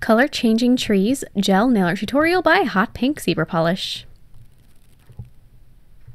Color Changing Trees Gel Nail Art Tutorial by Hotpinkzebrapolish.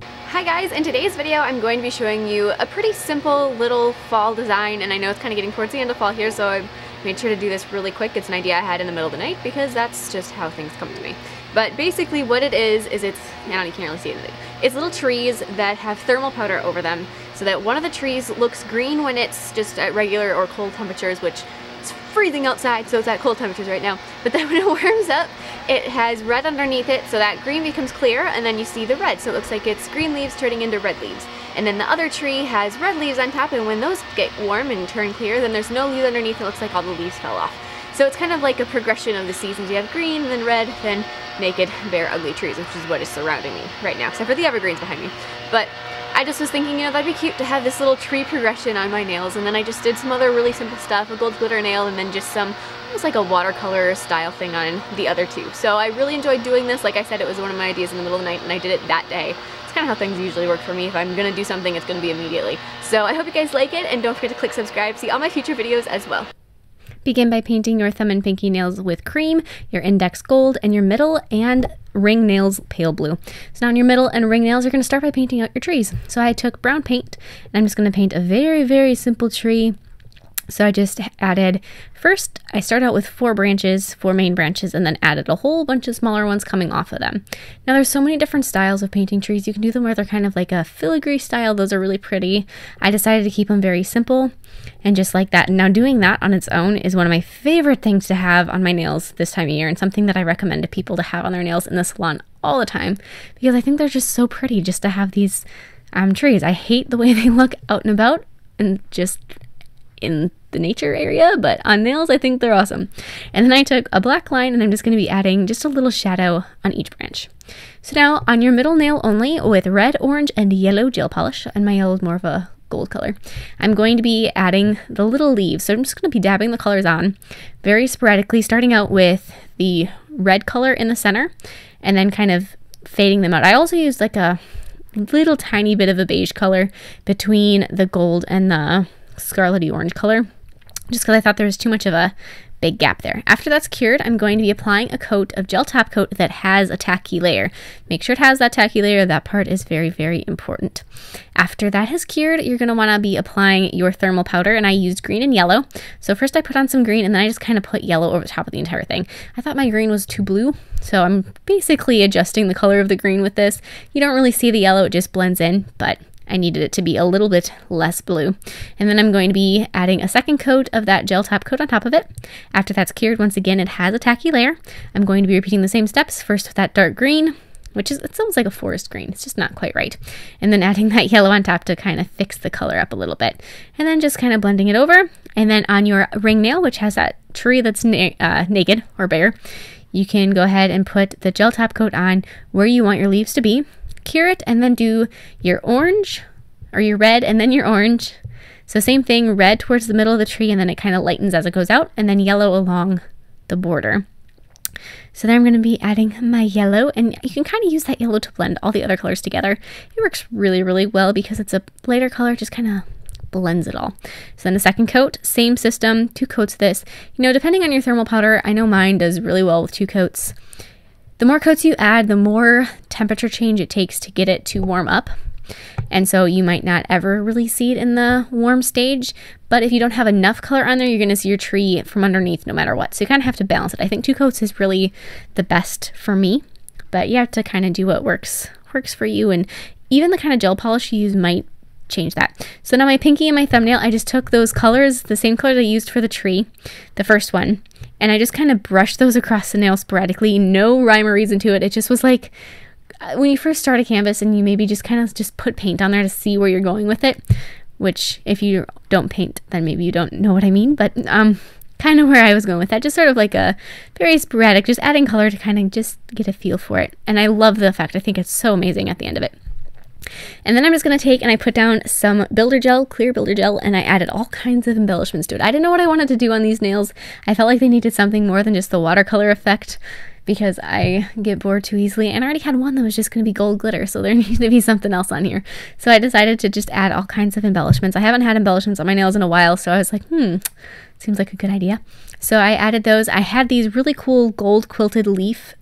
Hi guys, in today's video I'm going to be showing you a pretty simple little fall design, and I know it's kind of getting towards the end of fall here, so I made sure to do this really quick. It's an idea I had in the middle of the night because that's just how things come to me. But basically what it is it's, now you can't really see anything. It's little trees that have thermal powder over them so that one of the trees looks green when it's just at regular or cold temperatures, which it's freezing outside, so it's at cold temperatures right now. But then when it warms up, it has red underneath it, so that green becomes clear, and then you see the red, so it looks like it's green leaves turning into red leaves. And then the other tree has red leaves on top, and when those get warm and turn clear, then there's no leaves underneath, it looks like all the leaves fell off. So it's kind of like a progression of the seasons. You have green, then red, then naked, bare, ugly trees, which is what is surrounding me right now, except for the evergreens behind me. But I just was thinking, that'd be cute to have this little tree progression on my nails, and then I just did some other really simple stuff, a gold glitter nail, and then just some, almost like a watercolor style thing on the other two. So I really enjoyed doing this. Like I said, it was one of my ideas in the middle of the night, and I did it that day. It's kind of how things usually work for me. If I'm gonna do something, it's gonna be immediately. So I hope you guys like it, and don't forget to click subscribe to see all my future videos as well. Begin by painting your thumb and pinky nails with cream, your index gold, and your middle and ring nails pale blue. So now on your middle and ring nails, you're going to start by painting out your trees. So I took brown paint, and I'm just going to paint a very, very simple tree. So I just added, first I started out with four main branches, and then added a whole bunch of smaller ones coming off of them. Now there's so many different styles of painting trees. You can do them where they're kind of like a filigree style. Those are really pretty. I decided to keep them very simple and just like that. And now doing that on its own is one of my favorite things to have on my nails this time of year, and something that I recommend to people to have on their nails in the salon all the time, because I think they're just so pretty just to have these trees. I hate the way they look out and about and just in the nature area, but on nails I think they're awesome. And then I took a black line, and I'm just going to be adding just a little shadow on each branch. So now on your middle nail only, with red, orange, and yellow gel polish, and my yellow is more of a gold color, I'm going to be adding the little leaves. So I'm just going to be dabbing the colors on very sporadically, starting out with the red color in the center and then kind of fading them out. I also used like a little tiny bit of a beige color between the gold and the scarlety orange color, just because I thought there was too much of a big gap there. After that's cured, I'm going to be applying a coat of gel top coat that has a tacky layer. Make sure it has that tacky layer. That part is very, very important. After that has cured, you're going to want to be applying your thermal powder, and I used green and yellow. So first I put on some green, and then I just kind of put yellow over the top of the entire thing. I thought my green was too blue, so I'm basically adjusting the color of the green with this. You don't really see the yellow, it just blends in, but I needed it to be a little bit less blue. And then I'm going to be adding a second coat of that gel top coat on top of it. After that's cured, once again, it has a tacky layer. I'm going to be repeating the same steps, first with that dark green, which is, it's almost like a forest green. It's just not quite right. And then adding that yellow on top to kind of fix the color up a little bit. And then just kind of blending it over. And then on your ring nail, which has that tree that's naked or bare, you can go ahead and put the gel top coat on where you want your leaves to be. Cure it, and then do your orange or your red and then your orange. So same thing, red towards the middle of the tree, and then it kind of lightens as it goes out, and then yellow along the border. So then I'm going to be adding my yellow, and you can kind of use that yellow to blend all the other colors together. It works really, really well because it's a lighter color, just kind of blends it all. So then the second coat, same system, 2 coats of this. Depending on your thermal powder, I know mine does really well with 2 coats. The more coats you add, the more temperature change it takes to get it to warm up. And so you might not ever really see it in the warm stage, but if you don't have enough color on there, you're going to see your tree from underneath no matter what. So you kind of have to balance it. I think 2 coats is really the best for me, but you have to kind of do what works for you, and even the kind of gel polish you use might change that. So now my pinky and my thumbnail, I just took those colors, the same colors I used for the tree, the first one, and I just kind of brushed those across the nail sporadically. No rhyme or reason to it. It just was like when you first start a canvas and you maybe just kind of just put paint on there to see where you're going with it, which if you don't paint, then maybe you don't know what I mean, but kind of where I was going with that. Just sort of like a very sporadic, just adding color to kind of just get a feel for it. And I love the effect. I think it's so amazing at the end of it. And then I'm just going to take and I put down some builder gel, clear builder gel, and I added all kinds of embellishments to it. I didn't know what I wanted to do on these nails. I felt like they needed something more than just the watercolor effect, because I get bored too easily, and I already had one that was just going to be gold glitter, so there needed to be something else on here. So I decided to just add all kinds of embellishments. I haven't had embellishments on my nails in a while, so I was like, Seems like a good idea. So I added those. I had these really cool gold quilted leaf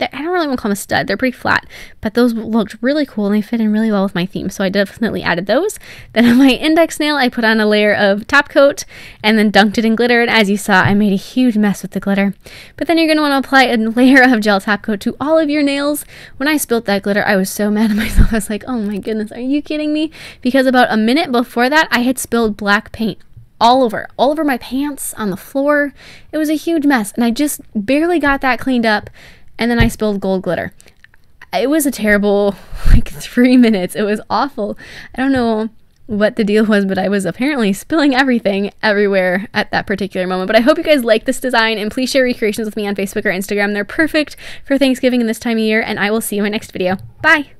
that I don't really want to call them a stud. They're pretty flat, but those looked really cool and they fit in really well with my theme. So I definitely added those. Then on my index nail, I put on a layer of top coat and then dunked it in glitter. And as you saw, I made a huge mess with the glitter. But then you're going to want to apply a layer of gel top coat to all of your nails. When I spilled that glitter, I was so mad at myself. I was like, oh my goodness, are you kidding me? Because about a minute before that, I had spilled black paint all over my pants, on the floor. It was a huge mess. And I just barely got that cleaned up. And then I spilled gold glitter. It was a terrible, 3 minutes. It was awful. I don't know what the deal was, but I was apparently spilling everything everywhere at that particular moment. But I hope you guys like this design, and please share recreations with me on Facebook or Instagram. They're perfect for Thanksgiving and this time of year, and I will see you in my next video. Bye!